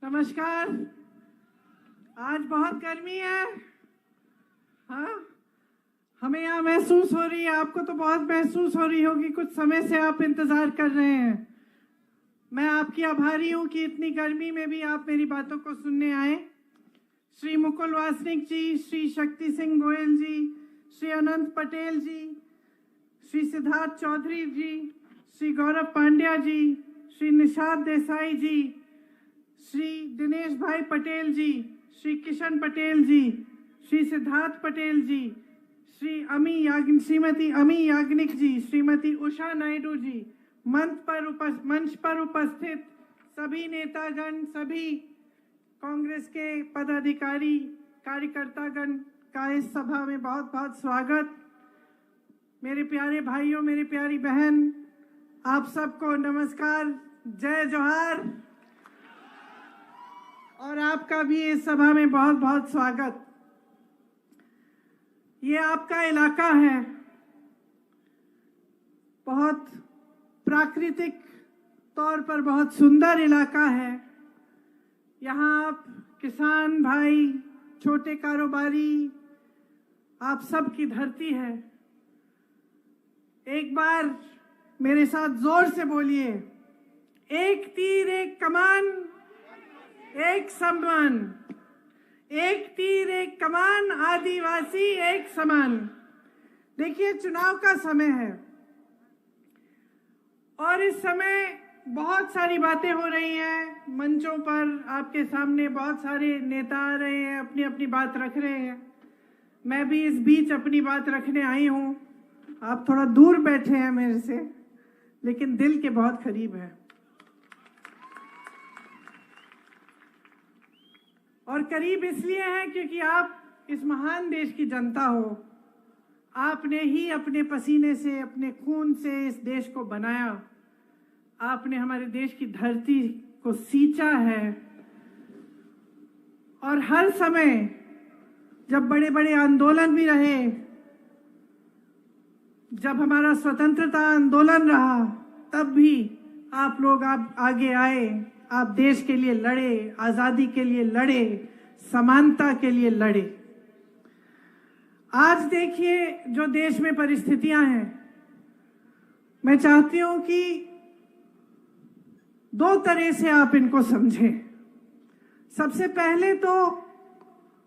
नमस्कार। आज बहुत गर्मी है। हाँ, हमें यहाँ महसूस हो रही है, आपको तो बहुत महसूस हो रही होगी। कुछ समय से आप इंतजार कर रहे हैं। मैं आपकी आभारी हूँ कि इतनी गर्मी में भी आप मेरी बातों को सुनने आए। श्री मुकुल वासनिक जी, श्री शक्ति सिंह गोयल जी, श्री अनंत पटेल जी, श्री सिद्धार्थ चौधरी जी, श्री गौरव पांड्या जी, श्री निषाद देसाई जी, श्री दिनेश भाई पटेल जी, श्री किशन पटेल जी, श्री सिद्धार्थ पटेल जी, श्रीमती अमी याग्निक जी, श्रीमती उषा नायडू जी, मंच पर उपस्थित सभी नेतागण, सभी कांग्रेस के पदाधिकारी, कार्यकर्तागण का इस सभा में बहुत बहुत स्वागत। मेरे प्यारे भाइयों, मेरी प्यारी बहन, आप सबको नमस्कार, जय जोहार। और आपका भी इस सभा में बहुत बहुत स्वागत। ये आपका इलाका है, बहुत प्राकृतिक तौर पर बहुत सुंदर इलाका है। यहाँ आप किसान भाई, छोटे कारोबारी, आप सब की धरती है। एक बार मेरे साथ जोर से बोलिए, एक तीर एक कमान एक सम्मान, एक तीर एक कमान, आदिवासी एक समान। देखिए, चुनाव का समय है और इस समय बहुत सारी बातें हो रही हैं मंचों पर। आपके सामने बहुत सारे नेता आ रहे हैं, अपनी अपनी बात रख रहे हैं। मैं भी इस बीच अपनी बात रखने आई हूँ। आप थोड़ा दूर बैठे हैं मेरे से, लेकिन दिल के बहुत करीब है। और करीब इसलिए है क्योंकि आप इस महान देश की जनता हो। आपने ही अपने पसीने से, अपने खून से इस देश को बनाया। आपने हमारे देश की धरती को सींचा है। और हर समय जब बड़े बड़े आंदोलन भी रहे, जब हमारा स्वतंत्रता आंदोलन रहा, तब भी आप लोग आगे आए। आप देश के लिए लड़े, आजादी के लिए लड़े, समानता के लिए लड़े। आज देखिए जो देश में परिस्थितियां हैं, मैं चाहती हूं कि दो तरह से आप इनको समझें। सबसे पहले तो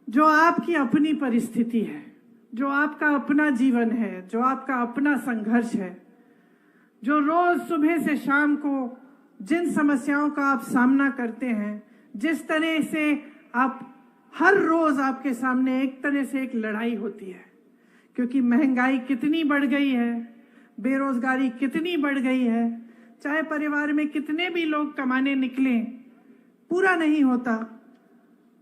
जो आपकी अपनी परिस्थिति है, जो आपका अपना जीवन है, जो आपका अपना संघर्ष है, जो रोज सुबह से शाम को जिन समस्याओं का आप सामना करते हैं, जिस तरह से आप हर रोज आपके सामने एक तरह से एक लड़ाई होती है। क्योंकि महंगाई कितनी बढ़ गई है, बेरोजगारी कितनी बढ़ गई है, चाहे परिवार में कितने भी लोग कमाने निकलें, पूरा नहीं होता।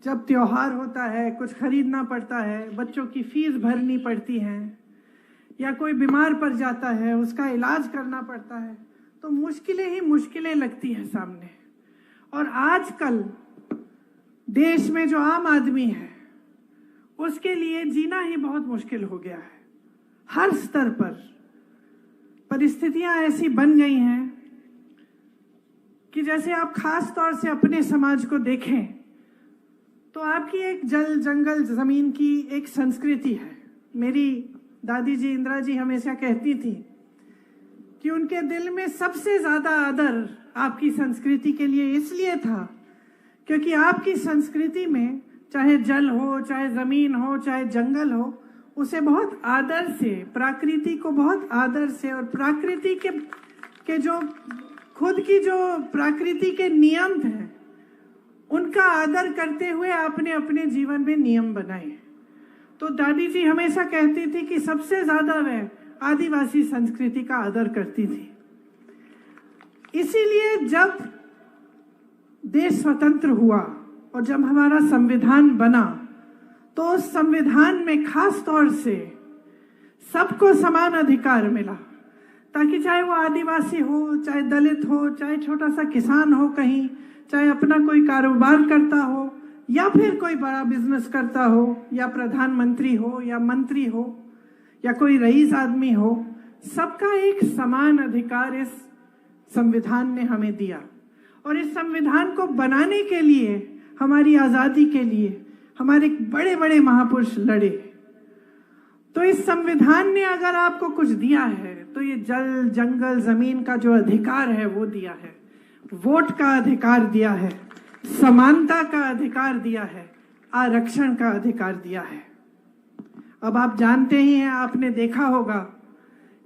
जब त्योहार होता है, कुछ खरीदना पड़ता है, बच्चों की फीस भरनी पड़ती है, या कोई बीमार पड़ जाता है, उसका इलाज करना पड़ता है, तो मुश्किलें ही मुश्किलें लगती हैं सामने। और आजकल देश में जो आम आदमी है, उसके लिए जीना ही बहुत मुश्किल हो गया है। हर स्तर पर परिस्थितियां ऐसी बन गई हैं कि जैसे आप खास तौर से अपने समाज को देखें तो आपकी एक जल जंगल जमीन की एक संस्कृति है। मेरी दादी जी, इंदिरा जी हमेशा कहती थी कि उनके दिल में सबसे ज्यादा आदर आपकी संस्कृति के लिए इसलिए था क्योंकि आपकी संस्कृति में चाहे जल हो, चाहे जमीन हो, चाहे जंगल हो, उसे बहुत आदर से, प्रकृति को बहुत आदर से, और प्रकृति के जो खुद की जो प्रकृति के नियम हैं, उनका आदर करते हुए आपने अपने जीवन में नियम बनाए। तो दादी जी हमेशा कहती थी कि सबसे ज्यादा वह आदिवासी संस्कृति का आदर करती थी। इसीलिए जब देश स्वतंत्र हुआ और जब हमारा संविधान बना, तो उस संविधान में खास तौर से सबको समान अधिकार मिला, ताकि चाहे वो आदिवासी हो, चाहे दलित हो, चाहे छोटा सा किसान हो कहीं, चाहे अपना कोई कारोबार करता हो, या फिर कोई बड़ा बिजनेस करता हो, या प्रधानमंत्री हो, या मंत्री हो, या कोई रईस आदमी हो, सबका एक समान अधिकार इस संविधान ने हमें दिया, और इस संविधान को बनाने के लिए, हमारी आजादी के लिए हमारे बड़े बड़े महापुरुष लड़े। तो इस संविधान ने अगर आपको कुछ दिया है तो ये जल जंगल जमीन का जो अधिकार है वो दिया है, वोट का अधिकार दिया है, समानता का अधिकार दिया है, आरक्षण का अधिकार दिया है। अब आप जानते ही हैं, आपने देखा होगा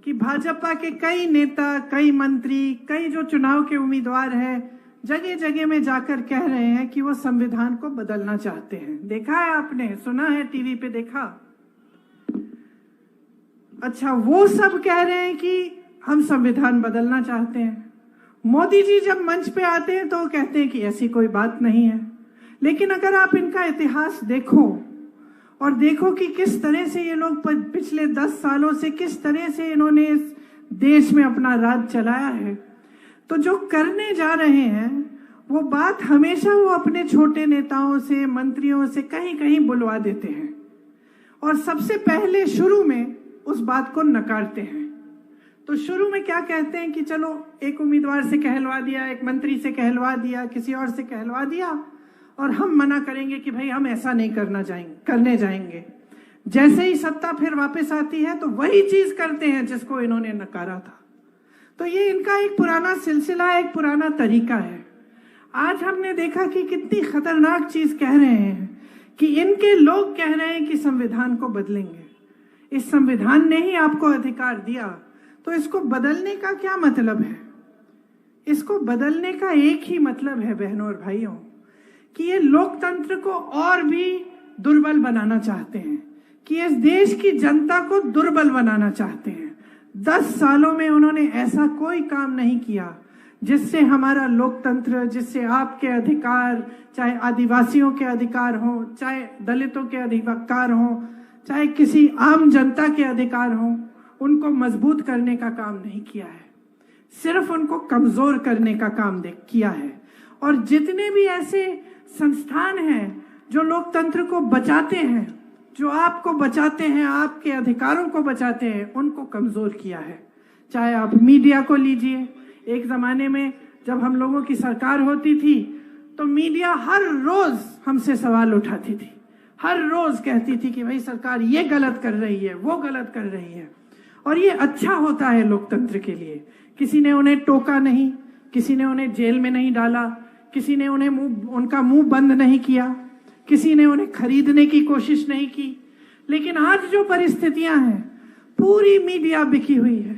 कि भाजपा के कई नेता, कई मंत्री, कई जो चुनाव के उम्मीदवार हैं, जगह जगह में जाकर कह रहे हैं कि वो संविधान को बदलना चाहते हैं। देखा है आपने, सुना है, टीवी पे देखा। अच्छा, वो सब कह रहे हैं कि हम संविधान बदलना चाहते हैं। मोदी जी जब मंच पे आते हैं तो वो कहते हैं कि ऐसी कोई बात नहीं है। लेकिन अगर आप इनका इतिहास देखो और देखो कि किस तरह से ये लोग पिछले 10 सालों से किस तरह से इन्होंने इस देश में अपना राज चलाया है, तो जो करने जा रहे हैं वो बात हमेशा वो अपने छोटे नेताओं से, मंत्रियों से कहीं कहीं बुलवा देते हैं और सबसे पहले शुरू में उस बात को नकारते हैं। तो शुरू में क्या कहते हैं कि चलो एक उम्मीदवार से कहलवा दिया, एक मंत्री से कहलवा दिया, किसी और से कहलवा दिया, और हम मना करेंगे कि भाई हम ऐसा नहीं करने जाएंगे। जैसे ही सत्ता फिर वापस आती है तो वही चीज करते हैं जिसको इन्होंने नकारा था। तो ये इनका एक पुराना सिलसिला, एक पुराना तरीका है। आज हमने देखा कि कितनी खतरनाक चीज कह रहे हैं कि इनके लोग कह रहे हैं कि संविधान को बदलेंगे। इस संविधान ने ही आपको अधिकार दिया, तो इसको बदलने का क्या मतलब है? इसको बदलने का एक ही मतलब है बहनों और भाइयों, कि ये लोकतंत्र को और भी दुर्बल बनाना चाहते हैं, कि इस देश की जनता को दुर्बल बनाना चाहते हैं। 10 सालों में उन्होंने ऐसा कोई काम नहीं किया जिससे हमारा लोकतंत्र, जिससे आपके अधिकार, चाहे आदिवासियों के अधिकार हो, चाहे दलितों के अधिकार हो, चाहे किसी आम जनता के अधिकार हो, उनको मजबूत करने का काम नहीं किया है, सिर्फ उनको कमजोर करने का काम किया है। और जितने भी ऐसे संस्थान हैं जो लोकतंत्र को बचाते हैं, जो आपको बचाते हैं, आपके अधिकारों को बचाते हैं, उनको कमजोर किया है। चाहे आप मीडिया को लीजिए, एक जमाने में जब हम लोगों की सरकार होती थी तो मीडिया हर रोज हमसे सवाल उठाती थी, हर रोज कहती थी कि भाई सरकार ये गलत कर रही है, वो गलत कर रही है। और ये अच्छा होता है लोकतंत्र के लिए। किसी ने उन्हें टोका नहीं, किसी ने उन्हें जेल में नहीं डाला, किसी ने उनका मुंह बंद नहीं किया, किसी ने उन्हें खरीदने की कोशिश नहीं की। लेकिन आज जो परिस्थितियां हैं, पूरी मीडिया बिकी हुई है,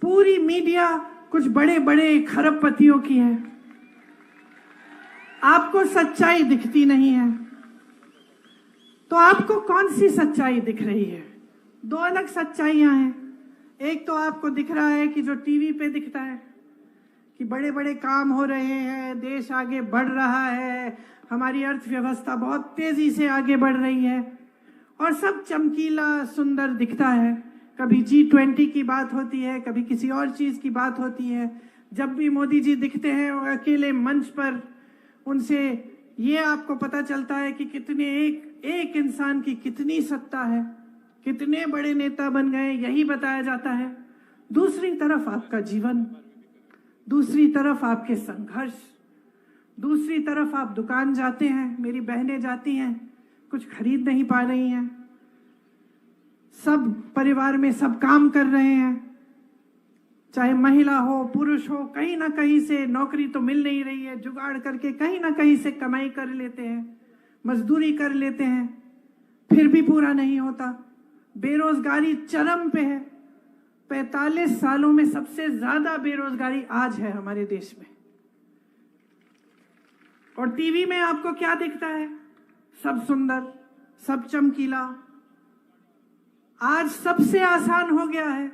पूरी मीडिया कुछ बड़े बड़े खरबपतियों की है। आपको सच्चाई दिखती नहीं है, तो आपको कौन सी सच्चाई दिख रही है? 2 अलग सच्चाइयां हैं। एक तो आपको दिख रहा है कि जो टीवी पे दिखता है कि बड़े बड़े काम हो रहे हैं, देश आगे बढ़ रहा है, हमारी अर्थव्यवस्था बहुत तेजी से आगे बढ़ रही है और सब चमकीला सुंदर दिखता है। कभी G20 की बात होती है, कभी किसी और चीज की बात होती है। जब भी मोदी जी दिखते हैं अकेले मंच पर, उनसे ये आपको पता चलता है कि कितने एक इंसान की कितनी सत्ता है, कितने बड़े नेता बन गए, यही बताया जाता है। दूसरी तरफ आपका जीवन, दूसरी तरफ आपके संघर्ष, दूसरी तरफ आप दुकान जाते हैं, मेरी बहनें जाती हैं, कुछ खरीद नहीं पा रही हैं, सब परिवार में सब काम कर रहे हैं, चाहे महिला हो पुरुष हो, कहीं ना कहीं से नौकरी तो मिल नहीं रही है, जुगाड़ करके कहीं ना कहीं से कमाई कर लेते हैं, मजदूरी कर लेते हैं, फिर भी पूरा नहीं होता। बेरोजगारी चरम पे है। 45 सालों में सबसे ज्यादा बेरोजगारी आज है हमारे देश में। और टीवी में आपको क्या दिखता है? सब सुंदर, सब चमकीला। आज सबसे आसान हो गया है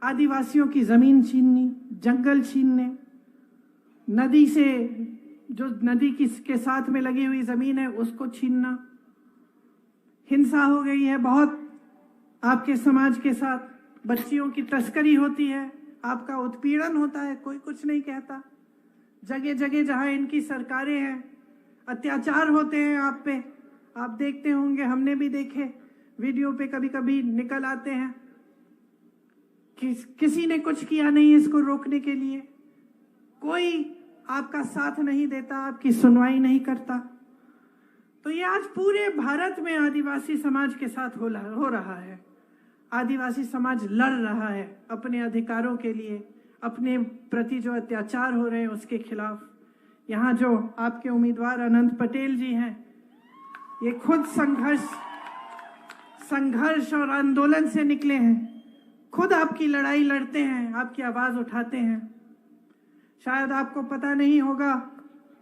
आदिवासियों की जमीन छीननी, जंगल छीनने, नदी से, जो नदी के साथ में लगी हुई जमीन है उसको छीनना। हिंसा हो गई है बहुत आपके समाज के साथ, बच्चियों की तस्करी होती है, आपका उत्पीड़न होता है, कोई कुछ नहीं कहता। जगह जगह जहां इनकी सरकारें हैं, अत्याचार होते हैं आप पे। आप देखते होंगे, हमने भी देखे, वीडियो पे कभी कभी निकल आते हैं। किसी ने कुछ किया नहीं इसको रोकने के लिए। कोई आपका साथ नहीं देता, आपकी सुनवाई नहीं करता। तो ये आज पूरे भारत में आदिवासी समाज के साथ हो रहा है। आदिवासी समाज लड़ रहा है अपने अधिकारों के लिए, अपने प्रति जो अत्याचार हो रहे हैं उसके खिलाफ। यहाँ जो आपके उम्मीदवार अनंत पटेल जी हैं, ये खुद संघर्ष और आंदोलन से निकले हैं, खुद आपकी लड़ाई लड़ते हैं, आपकी आवाज उठाते हैं। शायद आपको पता नहीं होगा,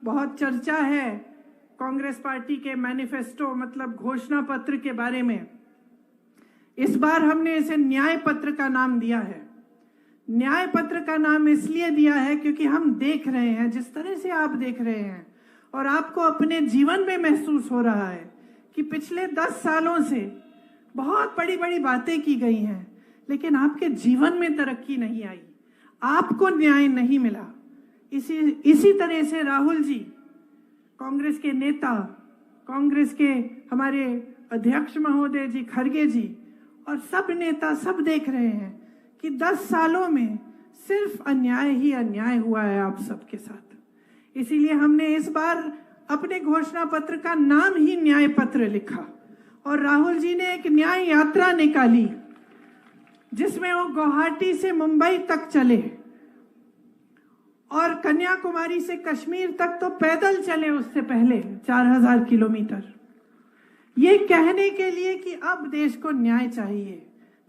बहुत चर्चा है कांग्रेस पार्टी के मैनिफेस्टो मतलब घोषणा पत्र के बारे में। इस बार हमने इसे न्याय पत्र का नाम दिया है। न्याय पत्र का नाम इसलिए दिया है क्योंकि हम देख रहे हैं, जिस तरह से आप देख रहे हैं और आपको अपने जीवन में महसूस हो रहा है कि पिछले 10 सालों से बहुत बड़ी बड़ी बातें की गई हैं, लेकिन आपके जीवन में तरक्की नहीं आई, आपको न्याय नहीं मिला। इसी तरह से राहुल जी, कांग्रेस के नेता, कांग्रेस के हमारे अध्यक्ष महोदय जी खड़गे जी और सब नेता सब देख रहे हैं कि 10 सालों में सिर्फ अन्याय ही अन्याय हुआ है आप सबके साथ। इसीलिए हमने इस बार अपने घोषणा पत्र का नाम ही न्याय पत्र लिखा और राहुल जी ने एक न्याय यात्रा निकाली जिसमें वो गुवाहाटी से मुंबई तक चले और कन्याकुमारी से कश्मीर तक तो पैदल चले, उससे पहले 4000 किलोमीटर, ये कहने के लिए कि अब देश को न्याय चाहिए,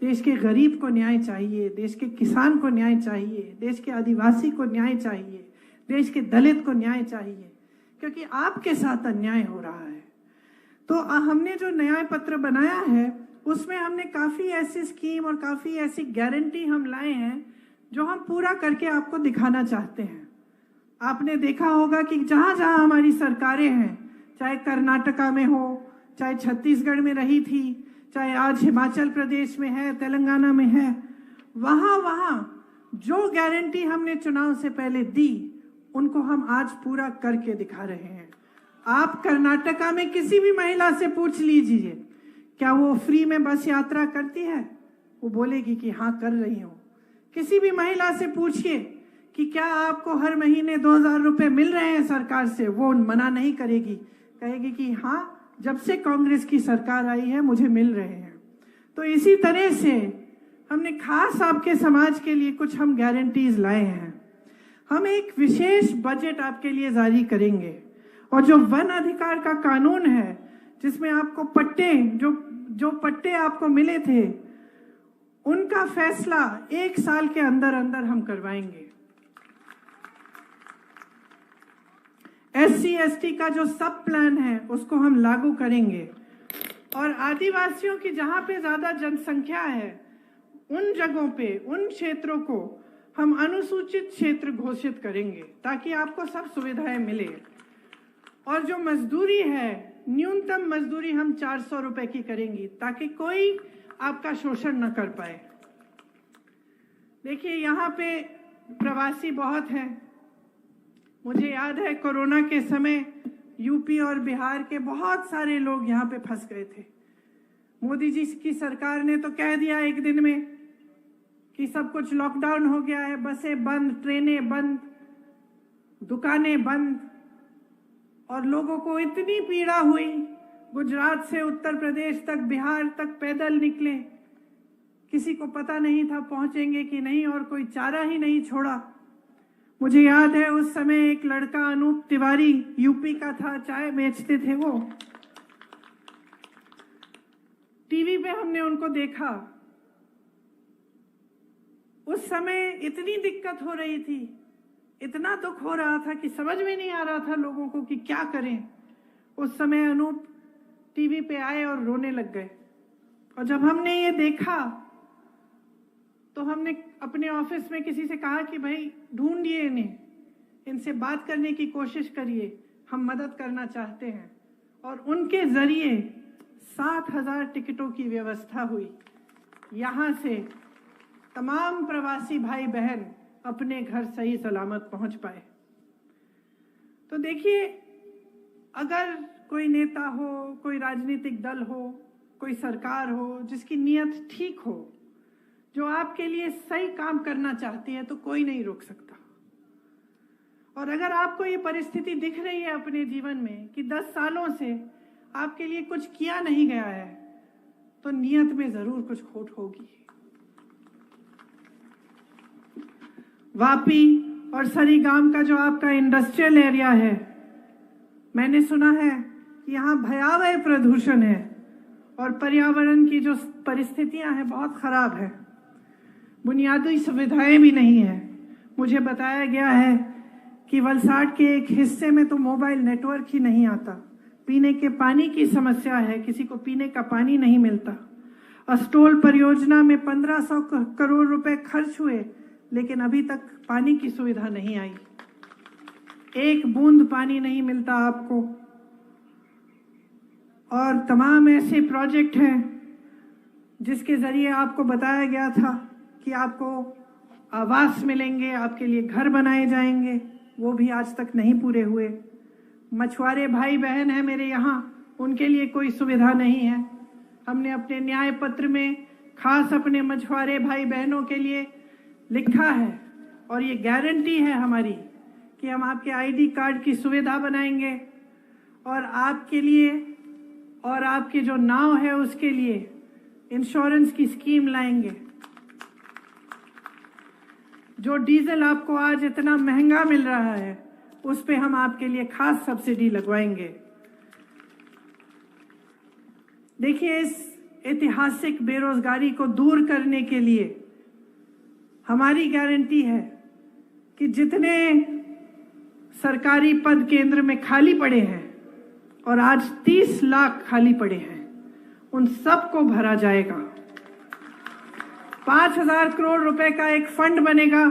देश के गरीब को न्याय चाहिए, देश के किसान को न्याय चाहिए, देश के आदिवासी को न्याय चाहिए, देश के दलित को न्याय चाहिए, क्योंकि आपके साथ अन्याय हो रहा है। तो हमने जो न्याय पत्र बनाया है उसमें हमने काफ़ी ऐसी स्कीम और काफ़ी ऐसी गारंटी हम लाए हैं जो हम पूरा करके आपको दिखाना चाहते हैं। आपने देखा होगा कि जहाँ जहाँ हमारी सरकारें हैं, चाहे कर्नाटका में हो, चाहे छत्तीसगढ़ में रही थी, चाहे आज हिमाचल प्रदेश में है, तेलंगाना में है, वहाँ जो गारंटी हमने चुनाव से पहले दी उनको हम आज पूरा करके दिखा रहे हैं। आप कर्नाटका में किसी भी महिला से पूछ लीजिए क्या वो फ्री में बस यात्रा करती है, वो बोलेगी कि हाँ कर रही हूँ। किसी भी महिला से पूछिए कि क्या आपको हर महीने 2000 रुपए मिल रहे हैं सरकार से, वो मना नहीं करेगी, कहेगी कि हाँ जब से कांग्रेस की सरकार आई है मुझे मिल रहे हैं। तो इसी तरह से हमने खास आपके समाज के लिए कुछ हम गारंटीज लाए हैं। हम एक विशेष बजट आपके लिए जारी करेंगे और जो वन अधिकार का कानून है जिसमें आपको पट्टे जो पट्टे आपको मिले थे उनका फैसला 1 साल के अंदर अंदर हम करवाएंगे। SC/ST का जो सब प्लान है उसको हम लागू करेंगे और आदिवासियों की जहां पे ज्यादा जनसंख्या है उन जगहों पे, उन क्षेत्रों को हम अनुसूचित क्षेत्र घोषित करेंगे ताकि आपको सब सुविधाएं मिले। और जो मजदूरी है, न्यूनतम मजदूरी हम 400 रुपए की करेंगी ताकि कोई आपका शोषण न कर पाए। देखिए यहाँ पे प्रवासी बहुत हैं। मुझे याद है कोरोना के समय यूपी और बिहार के बहुत सारे लोग यहाँ पे फंस गए थे। मोदी जी की सरकार ने तो कह दिया एक दिन में कि सब कुछ लॉकडाउन हो गया है, बसें बंद, ट्रेनें बंद, दुकानें बंद, और लोगों को इतनी पीड़ा हुई। गुजरात से उत्तर प्रदेश तक, बिहार तक पैदल निकले, किसी को पता नहीं था पहुंचेंगे कि नहीं और कोई चारा ही नहीं छोड़ा। मुझे याद है उस समय एक लड़का अनूप तिवारी यूपी का था, चाय बेचते थे वो, टीवी पे हमने उनको देखा। उस समय इतनी दिक्कत हो रही थी, इतना दुख हो रहा था कि समझ में नहीं आ रहा था लोगों को कि क्या करें। उस समय अनूप टीवी पे आए और रोने लग गए। और जब हमने ये देखा तो हमने अपने ऑफिस में किसी से कहा कि भाई ढूंढिए इन्हें, इनसे बात करने की कोशिश करिए, हम मदद करना चाहते हैं। और उनके जरिए 7000 टिकटों की व्यवस्था हुई। यहाँ से तमाम प्रवासी भाई बहन अपने घर सही सलामत पहुंच पाए। तो देखिए, अगर कोई नेता हो, कोई राजनीतिक दल हो, कोई सरकार हो जिसकी नीयत ठीक हो, जो आपके लिए सही काम करना चाहती है, तो कोई नहीं रोक सकता। और अगर आपको ये परिस्थिति दिख रही है अपने जीवन में कि 10 सालों से आपके लिए कुछ किया नहीं गया है, तो नियत में जरूर कुछ खोट होगी। वापी और सरीगाम का जो आपका इंडस्ट्रियल एरिया है, मैंने सुना है कि यहाँ भयावह प्रदूषण है और पर्यावरण की जो परिस्थितियां हैं बहुत खराब है। बुनियादी सुविधाएं भी नहीं है। मुझे बताया गया है कि वलसाड के एक हिस्से में तो मोबाइल नेटवर्क ही नहीं आता। पीने के पानी की समस्या है, किसी को पीने का पानी नहीं मिलता। अस्टोल परियोजना में 1500 करोड़ रुपए खर्च हुए, लेकिन अभी तक पानी की सुविधा नहीं आई। एक बूंद पानी नहीं मिलता आपको। और तमाम ऐसे प्रोजेक्ट हैं जिसके जरिए आपको बताया गया था कि आपको आवास मिलेंगे, आपके लिए घर बनाए जाएंगे, वो भी आज तक नहीं पूरे हुए। मछुआरे भाई बहन हैं मेरे यहाँ, उनके लिए कोई सुविधा नहीं है। हमने अपने न्याय पत्र में खास अपने मछुआरे भाई बहनों के लिए लिखा है और ये गारंटी है हमारी कि हम आपके आईडी कार्ड की सुविधा बनाएंगे और आपके लिए और आपके जो नाव है उसके लिए इंश्योरेंस की स्कीम लाएंगे। जो डीजल आपको आज इतना महंगा मिल रहा है, उस पे हम आपके लिए खास सब्सिडी लगवाएंगे। देखिए, इस ऐतिहासिक बेरोजगारी को दूर करने के लिए हमारी गारंटी है कि जितने सरकारी पद केंद्र में खाली पड़े हैं और आज 30 लाख खाली पड़े हैं, उन सबको भरा जाएगा। 5000 करोड़ रुपए का एक फंड बनेगा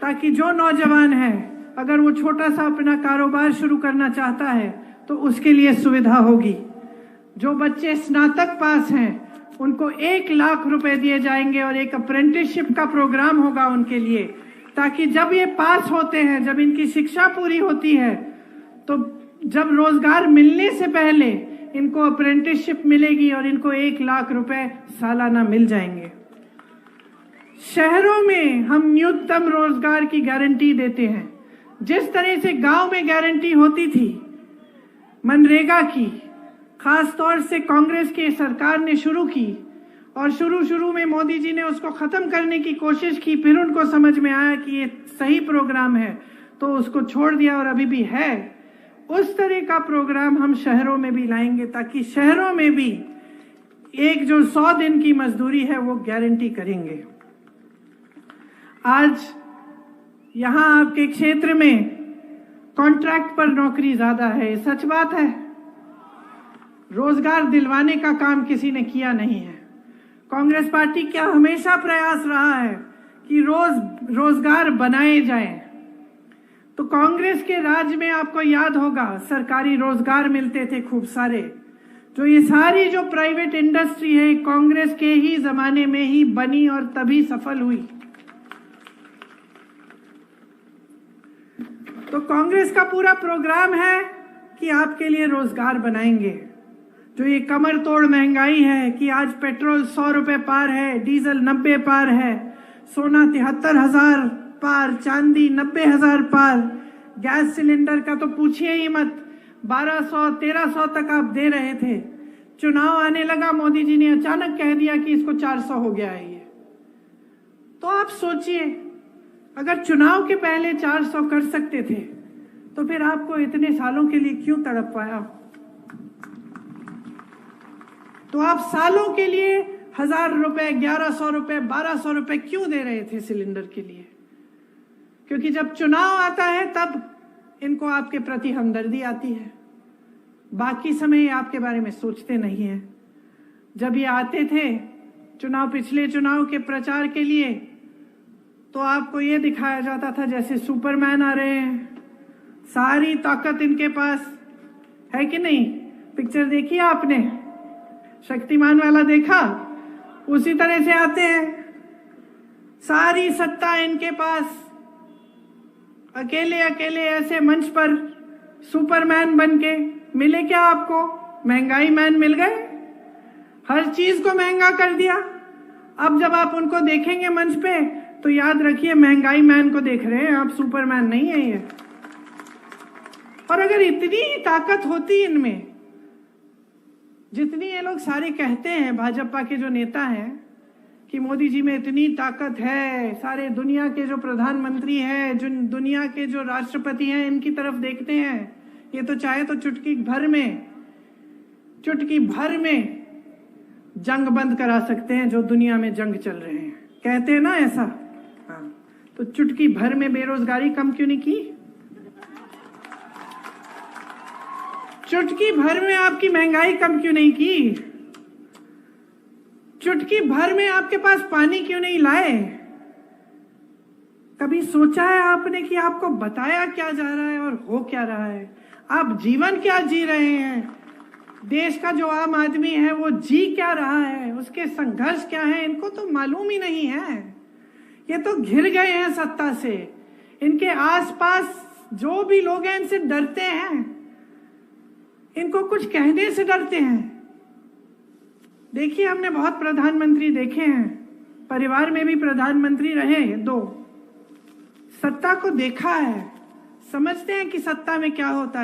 ताकि जो नौजवान है, अगर वो छोटा सा अपना कारोबार शुरू करना चाहता है तो उसके लिए सुविधा होगी। जो बच्चे स्नातक पास हैं उनको 1 लाख रुपए दिए जाएंगे और एक अप्रेंटिसशिप का प्रोग्राम होगा उनके लिए, ताकि जब ये पास होते हैं, जब इनकी शिक्षा पूरी होती है, तो जब रोजगार मिलने से पहले इनको अप्रेंटिसशिप मिलेगी और इनको 1 लाख रुपए सालाना मिल जाएंगे। शहरों में हम न्यूनतम रोजगार की गारंटी देते हैं। जिस तरह से गांव में गारंटी होती थी मनरेगा की, खास तौर से कांग्रेस की सरकार ने शुरू की और शुरू में मोदी जी ने उसको खत्म करने की कोशिश की, फिर उनको समझ में आया कि ये सही प्रोग्राम है तो उसको छोड़ दिया और अभी भी है। उस तरह का प्रोग्राम हम शहरों में भी लाएंगे ताकि शहरों में भी एक जो 100 दिन की मजदूरी है वो गारंटी करेंगे। आज यहां आपके क्षेत्र में कॉन्ट्रैक्ट पर नौकरी ज्यादा है, सच बात है। रोजगार दिलवाने का काम किसी ने किया नहीं है। कांग्रेस पार्टी का हमेशा प्रयास रहा है कि रोजगार बनाए जाएं। तो कांग्रेस के राज में आपको याद होगा सरकारी रोजगार मिलते थे खूब सारे। जो ये सारी जो प्राइवेट इंडस्ट्री है कांग्रेस के ही जमाने में ही बनी और तभी सफल हुई। तो कांग्रेस का पूरा प्रोग्राम है कि आपके लिए रोजगार बनाएंगे। जो ये कमर तोड़ महंगाई है कि आज पेट्रोल 100 रुपए पार है, डीजल 90 पार है, सोना 73,000 पार, चांदी 90,000 पार, गैस सिलेंडर का तो पूछिए ही मत, 1200-1300 तक आप दे रहे थे। चुनाव आने लगा, मोदी जी ने अचानक कह दिया कि इसको 400 हो गया है ये। तो आप सोचिए, अगर चुनाव के पहले 400 कर सकते थे तो फिर आपको इतने सालों के लिए क्यों तड़प पाया? तो आप सालों के लिए 1000 रुपए, 1100 रुपए, 1200 रुपए क्यों दे रहे थे सिलेंडर के लिए? क्योंकि जब चुनाव आता है तब इनको आपके प्रति हमदर्दी आती है, बाकी समय आपके बारे में सोचते नहीं है। जब ये आते थे चुनाव, पिछले चुनाव के प्रचार के लिए, तो आपको ये दिखाया जाता था जैसे सुपरमैन आ रहे हैं, सारी ताकत इनके पास है कि नहीं? पिक्चर देखी आपने, शक्तिमान वाला देखा? उसी तरह से आते हैं, सारी सत्ता इनके पास, अकेले अकेले ऐसे मंच पर सुपरमैन बनके। मिले क्या आपको? महंगाई मैन मिल गए, हर चीज को महंगा कर दिया। अब जब आप उनको देखेंगे मंच पे तो याद रखिए महंगाई मैन को देख रहे हैं आप, सुपरमैन नहीं है ये। और अगर इतनी ताकत होती इनमें, जितनी ये लोग सारे कहते हैं, भाजपा के जो नेता हैं कि मोदी जी में इतनी ताकत है, सारे दुनिया के जो प्रधानमंत्री हैं, जो दुनिया के जो राष्ट्रपति हैं, इनकी तरफ देखते हैं, ये तो चाहे तो चुटकी भर में जंग बंद करा सकते हैं जो दुनिया में जंग चल रहे हैं, कहते हैं ना ऐसा। हाँ, तो चुटकी भर में बेरोजगारी कम क्यों नहीं की? चुटकी भर में आपकी महंगाई कम क्यों नहीं की? चुटकी भर में आपके पास पानी क्यों नहीं लाए? कभी सोचा है आपने कि आपको बताया क्या जा रहा है और हो क्या रहा है? आप जीवन क्या जी रहे हैं? देश का जो आम आदमी है वो जी क्या रहा है, उसके संघर्ष क्या है, इनको तो मालूम ही नहीं है। ये तो घिर गए हैं सत्ता से। इनके आसपास जो भी लोग हैं इनसे डरते हैं, इनको कुछ कहने से डरते हैं। देखिए, हमने बहुत प्रधानमंत्री देखे हैं, परिवार में भी प्रधानमंत्री रहे 2, सत्ता को देखा है, समझते हैं कि सत्ता में क्या होता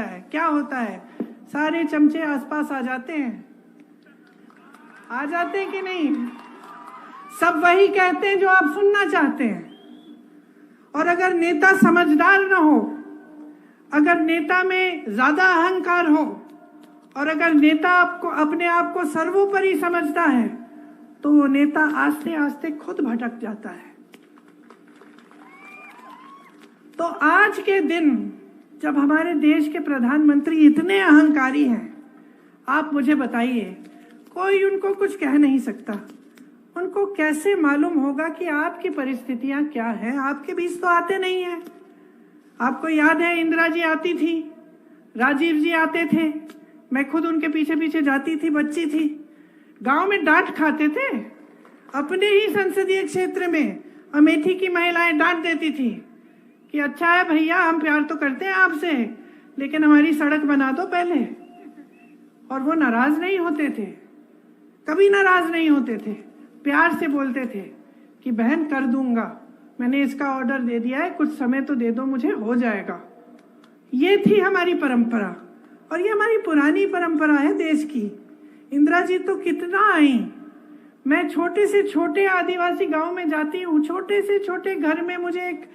है। सारे चमचे आसपास आ जाते हैं कि नहीं? सब वही कहते हैं जो आप सुनना चाहते हैं। और अगर नेता समझदार ना हो, अगर नेता में ज्यादा अहंकार हो, और अगर नेता आपको अपने आप को सर्वोपरि समझता है, तो वो नेता आस्ते आस्ते खुद भटक जाता है। तो आज के दिन जब हमारे देश के प्रधानमंत्री इतने अहंकारी हैं, आप मुझे बताइए, कोई उनको कुछ कह नहीं सकता। उनको कैसे मालूम होगा कि आपकी परिस्थितियां क्या हैं? आपके बीच तो आते नहीं हैं। आपको याद है, इंदिरा जी आती थी, राजीव जी आते थे, मैं खुद उनके पीछे पीछे जाती थी, बच्ची थी। गांव में डांट खाते थे, अपने ही संसदीय क्षेत्र में अमेठी की महिलाएं डांट देती थी कि अच्छा है भैया, हम प्यार तो करते हैं आपसे, लेकिन हमारी सड़क बना दो पहले। और वो नाराज नहीं होते थे, कभी नाराज नहीं होते थे, प्यार से बोलते थे कि बहन कर दूंगा, मैंने इसका ऑर्डर दे दिया है, कुछ समय तो दे दो मुझे, हो जाएगा। ये थी हमारी परंपरा, और ये हमारी पुरानी परंपरा है देश की। इंदिरा जी तो कितना आई। मैं छोटे से छोटे आदिवासी गांव में जाती हूँ, छोटे से छोटे घर में मुझे एक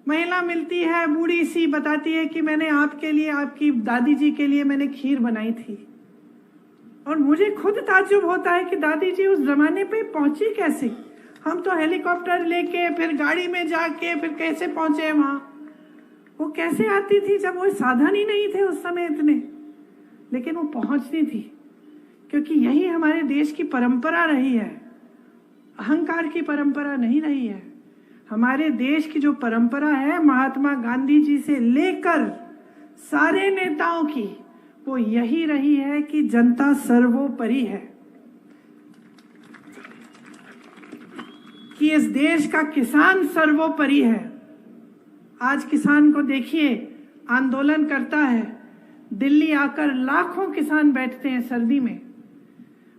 महिला मिलती है, बूढ़ी सी, बताती है कि मैंने आपके लिए, आपकी दादी जी के लिए मैंने खीर बनाई थी। और मुझे खुद ताज्जुब होता है कि दादी जी उस जमाने पे पहुंची कैसे? हम तो हेलीकॉप्टर लेके, फिर गाड़ी में जाके, फिर कैसे पहुंचे वहां? वो कैसे आती थी जब वो साधन ही नहीं थे उस समय इतने, लेकिन वो पहुंचती थी, क्योंकि यही हमारे देश की परंपरा रही है, अहंकार की परंपरा नहीं रही है। हमारे देश की जो परंपरा है, महात्मा गांधी जी से लेकर सारे नेताओं की, वो यही रही है कि जनता सर्वोपरि है, कि इस देश का किसान सर्वोपरि है। आज किसान को देखिए, आंदोलन करता है, दिल्ली आकर लाखों किसान बैठते हैं सर्दी में,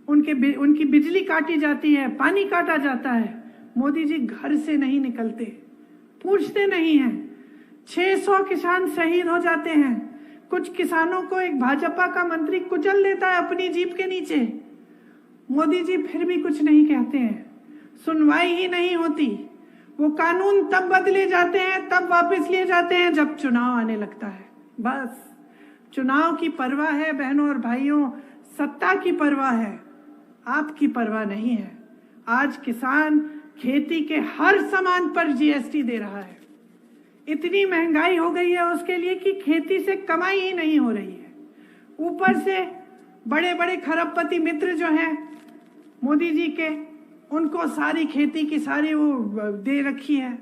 उनकी बिजली काटी जाती है, पानी काटा जाता है, मोदी जी घर से नहीं निकलते, पूछते नहीं हैं। 600 किसान शहीद हो जाते हैं। कुछ किसानों को एक भाजपा का मंत्री कुचल देता है अपनी जीप के नीचे, मोदी जी फिर भी कुछ नहीं कहते हैं, सुनवाई ही नहीं होती। वो कानून तब बदले जाते हैं, तब वापस लिए जाते हैं जब चुनाव आने लगता है। बस चुनाव की परवाह है बहनों और भाइयों, सत्ता की परवाह है, आपकी परवाह नहीं है। आज किसान खेती के हर सामान पर जीएसटी दे रहा है। इतनी महंगाई हो गई है उसके लिए कि खेती से कमाई ही नहीं हो रही है। ऊपर से बड़े बड़े खरबपति मित्र जो हैं मोदी जी के, उनको सारी खेती की सारी वो दे रखी है,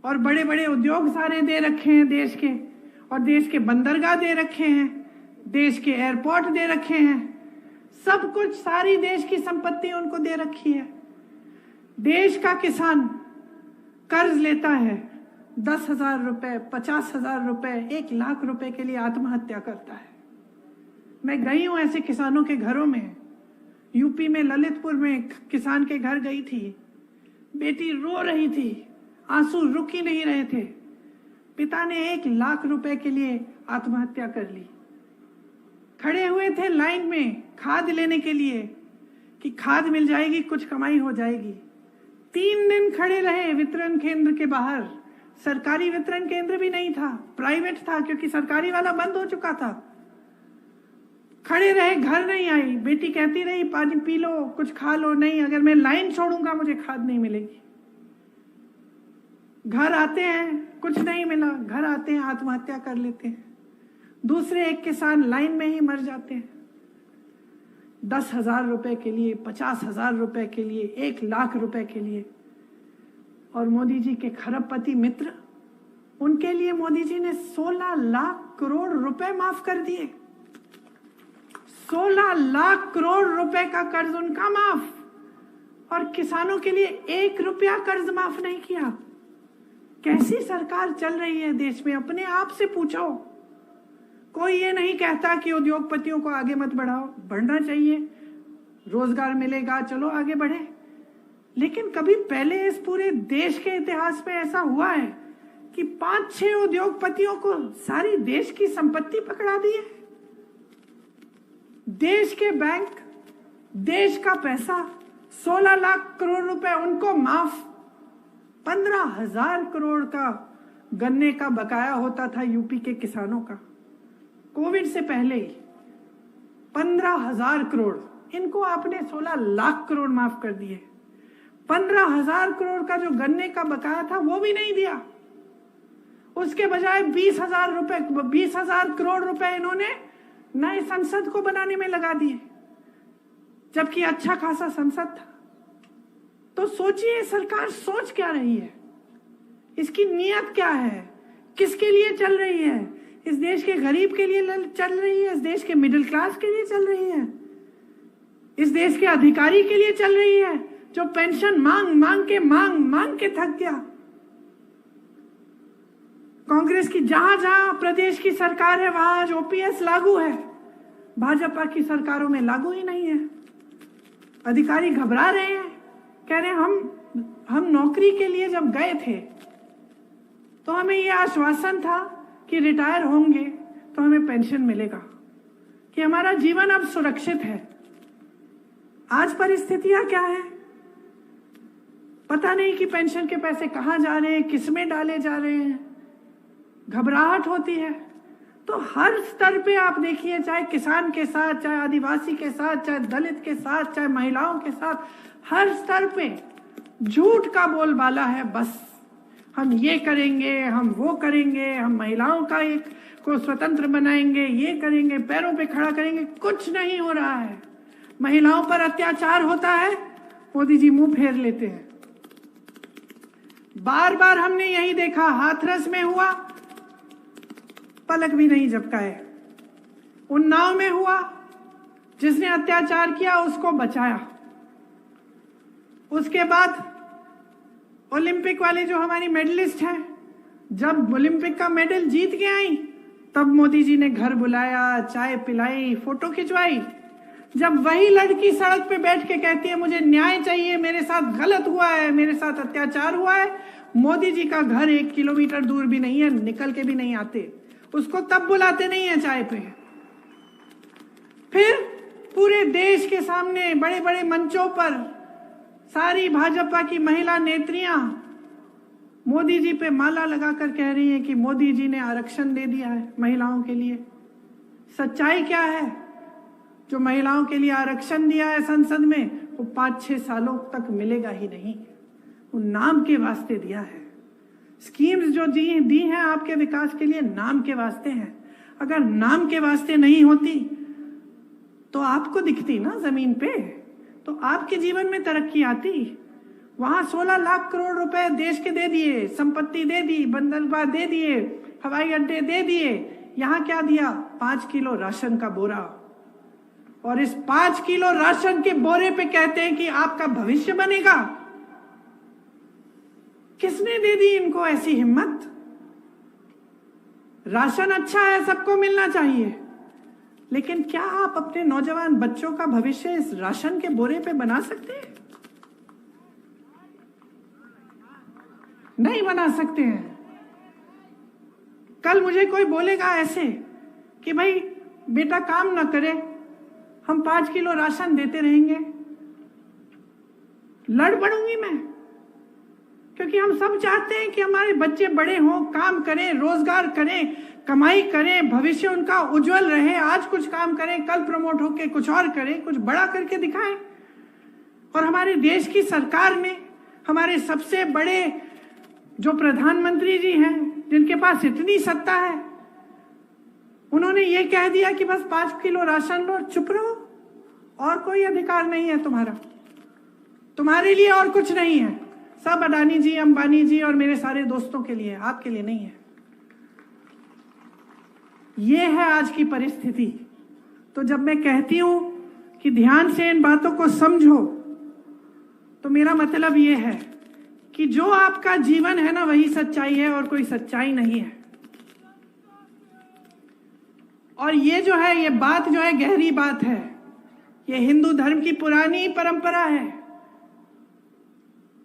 और बड़े बड़े उद्योग सारे दे रखे हैं देश के, और देश के बंदरगाह दे रखे हैं, देश के एयरपोर्ट दे रखे हैं, सब कुछ, सारी देश की संपत्ति उनको दे रखी है। देश का किसान कर्ज लेता है, 10,000 रुपए, 50,000 रुपए, 1 लाख रुपए के लिए आत्महत्या करता है। मैं गई हूं ऐसे किसानों के घरों में। यूपी में ललितपुर में किसान के घर गई थी, बेटी रो रही थी, आंसू रुक ही नहीं रहे थे। पिता ने 1 लाख रुपए के लिए आत्महत्या कर ली। खड़े हुए थे लाइन में खाद लेने के लिए कि खाद मिल जाएगी, कुछ कमाई हो जाएगी। 3 दिन खड़े रहे वितरण केंद्र के बाहर। सरकारी वितरण केंद्र भी नहीं था, प्राइवेट था, क्योंकि सरकारी वाला बंद हो चुका था। खड़े रहे, घर नहीं आई। बेटी कहती रही पानी पी लो, कुछ खा लो। नहीं, अगर मैं लाइन छोड़ूंगा मुझे खाद नहीं मिलेगी। घर आते हैं, कुछ नहीं मिला। घर आते हैं, आत्महत्या कर लेते हैं। दूसरे एक किसान लाइन में ही मर जाते हैं। 10,000 रुपए के लिए, 50,000 रुपए के लिए, 1 लाख रुपए के लिए। और मोदी जी के खरबपति मित्र, उनके लिए मोदी जी ने 16 लाख करोड़ रुपए माफ कर दिए। 16 लाख करोड़ रुपए का कर्ज उनका माफ, और किसानों के लिए 1 रुपया कर्ज माफ नहीं किया। कैसी सरकार चल रही है देश में? अपने आप से पूछो। कोई ये नहीं कहता कि उद्योगपतियों को आगे मत बढ़ाओ, बढ़ना चाहिए, रोजगार मिलेगा, चलो आगे बढ़े। लेकिन कभी पहले इस पूरे देश के इतिहास में ऐसा हुआ है कि 5-6 उद्योगपतियों को सारी देश की संपत्ति पकड़ा दी है? देश के बैंक, देश का पैसा, 16 लाख करोड़ रुपए उनको माफ। 15,000 करोड़ का गन्ने का बकाया होता था यूपी के किसानों का कोविड से पहले ही। 15,000 करोड़, इनको आपने 16 लाख करोड़ माफ कर दिए। 15,000 करोड़ का जो गन्ने का बकाया था वो भी नहीं दिया। उसके बजाय 20,000 करोड़ रुपए इन्होंने नए संसद को बनाने में लगा दिए, जबकि अच्छा खासा संसद था। तो सोचिए सरकार सोच क्या रही है, इसकी नीयत क्या है, किसके लिए चल रही है? इस देश के गरीब के लिए चल रही है? इस देश के मिडिल क्लास के लिए चल रही है? इस देश के अधिकारी के लिए चल रही है जो पेंशन मांग के थक गया? कांग्रेस की जहां जहां प्रदेश की सरकार है वहां आज ओपीएस लागू है, भाजपा की सरकारों में लागू ही नहीं है। अधिकारी घबरा रहे हैं, कह रहे हैं हम नौकरी के लिए जब गए थे तो हमें यह आश्वासन था कि रिटायर होंगे तो हमें पेंशन मिलेगा, कि हमारा जीवन अब सुरक्षित है। आज परिस्थितियां क्या है पता नहीं कि पेंशन के पैसे कहां जा रहे हैं, किसमें डाले जा रहे हैं। घबराहट होती है। तो हर स्तर पे आप देखिए, चाहे किसान के साथ, चाहे आदिवासी के साथ, चाहे दलित के साथ, चाहे महिलाओं के साथ, हर स्तर पे झूठ का बोलबाला है। बस हम ये करेंगे, हम वो करेंगे, हम महिलाओं का एक को स्वतंत्र बनाएंगे, ये करेंगे, पैरों पे खड़ा करेंगे। कुछ नहीं हो रहा है। महिलाओं पर अत्याचार होता है, मोदी जी मुंह फेर लेते हैं। बार बार हमने यही देखा, हाथरस में हुआ, पलक भी नहीं झपकाए। उन्नाव में हुआ, जिसने अत्याचार किया उसको बचाया। उसके बाद ओलंपिक वाले जो हमारी मेडलिस्ट हैं, जब ओलंपिक का मेडल जीत के आई तब मोदी जी ने घर बुलाया, चाय पिलाई, फोटो खिंचवाई। जब वही लड़की सड़क पे बैठ के कहती है मुझे न्याय चाहिए, मेरे साथ गलत हुआ है, मेरे साथ अत्याचार हुआ है, मोदी जी का घर 1 किलोमीटर दूर भी नहीं है, निकल के भी नहीं आते, उसको तब बुलाते नहीं है चाय पे। फिर पूरे देश के सामने बड़े बड़े मंचों पर सारी भाजपा की महिला नेत्रियां मोदी जी पे माला लगाकर कह रही हैं कि मोदी जी ने आरक्षण दे दिया है महिलाओं के लिए। सच्चाई क्या है? जो महिलाओं के लिए आरक्षण दिया है संसद में, वो 5-6 सालों तक मिलेगा ही नहीं। वो नाम के वास्ते दिया है। स्कीम्स जो दी हैं आपके विकास के लिए, नाम के वास्ते हैं। अगर नाम के वास्ते नहीं होती तो आपको दिखती ना जमीन पे, तो आपके जीवन में तरक्की आती। वहां 16 लाख करोड़ रुपए देश के दे दिए, संपत्ति दे दी, बंदरगाह दे दिए, हवाई अड्डे दे दिए। यहां क्या दिया? 5 किलो राशन का बोरा। और इस 5 किलो राशन के बोरे पे कहते हैं कि आपका भविष्य बनेगा। किसने दे दी इनको ऐसी हिम्मत? राशन अच्छा है, सबको मिलना चाहिए, लेकिन क्या आप अपने नौजवान बच्चों का भविष्य इस राशन के बोरे पे बना सकते हैं? नहीं बना सकते हैं। कल मुझे कोई बोलेगा ऐसे कि भाई बेटा काम ना करे, हम 5 किलो राशन देते रहेंगे, लड़ पड़ूंगी मैं। क्योंकि हम सब चाहते हैं कि हमारे बच्चे बड़े हों, काम करें, रोजगार करें, कमाई करें, भविष्य उनका उज्जवल रहे। आज कुछ काम करें, कल प्रमोट होके कुछ और करें, कुछ बड़ा करके दिखाएं। और हमारे देश की सरकार ने, हमारे सबसे बड़े जो प्रधानमंत्री जी हैं, जिनके पास इतनी सत्ता है, उन्होंने ये कह दिया कि बस 5 किलो राशन लो, चुप रहो, और कोई अधिकार नहीं है तुम्हारा, तुम्हारे लिए और कुछ नहीं है, सब अडानी जी, अंबानी जी और मेरे सारे दोस्तों के लिए, आपके लिए नहीं है। ये है आज की परिस्थिति। तो जब मैं कहती हूं कि ध्यान से इन बातों को समझो, तो मेरा मतलब ये है कि जो आपका जीवन है ना, वही सच्चाई है और कोई सच्चाई नहीं है। और ये जो है, ये बात जो है गहरी बात है, ये हिंदू धर्म की पुरानी परंपरा है।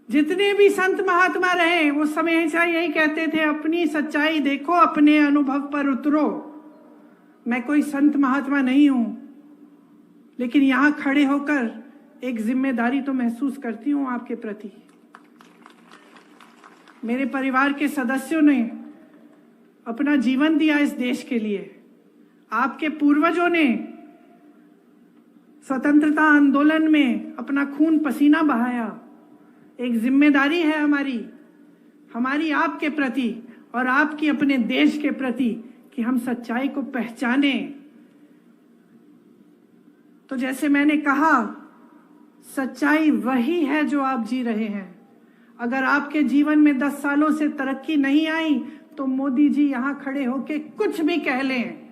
जितने भी संत महात्मा रहे वो हमेशा यही कहते थे, अपनी सच्चाई देखो, अपने अनुभव पर उतरो। मैं कोई संत महात्मा नहीं हूं, लेकिन यहां खड़े होकर एक जिम्मेदारी तो महसूस करती हूं आपके प्रति। मेरे परिवार के सदस्यों ने अपना जीवन दिया इस देश के लिए, आपके पूर्वजों ने स्वतंत्रता आंदोलन में अपना खून पसीना बहाया। एक जिम्मेदारी है हमारी आपके प्रति और आपकी अपने देश के प्रति कि हम सच्चाई को पहचाने। तो जैसे मैंने कहा, सच्चाई वही है जो आप जी रहे हैं। अगर आपके जीवन में 10 सालों से तरक्की नहीं आई, तो मोदी जी यहां खड़े होके कुछ भी कह लें,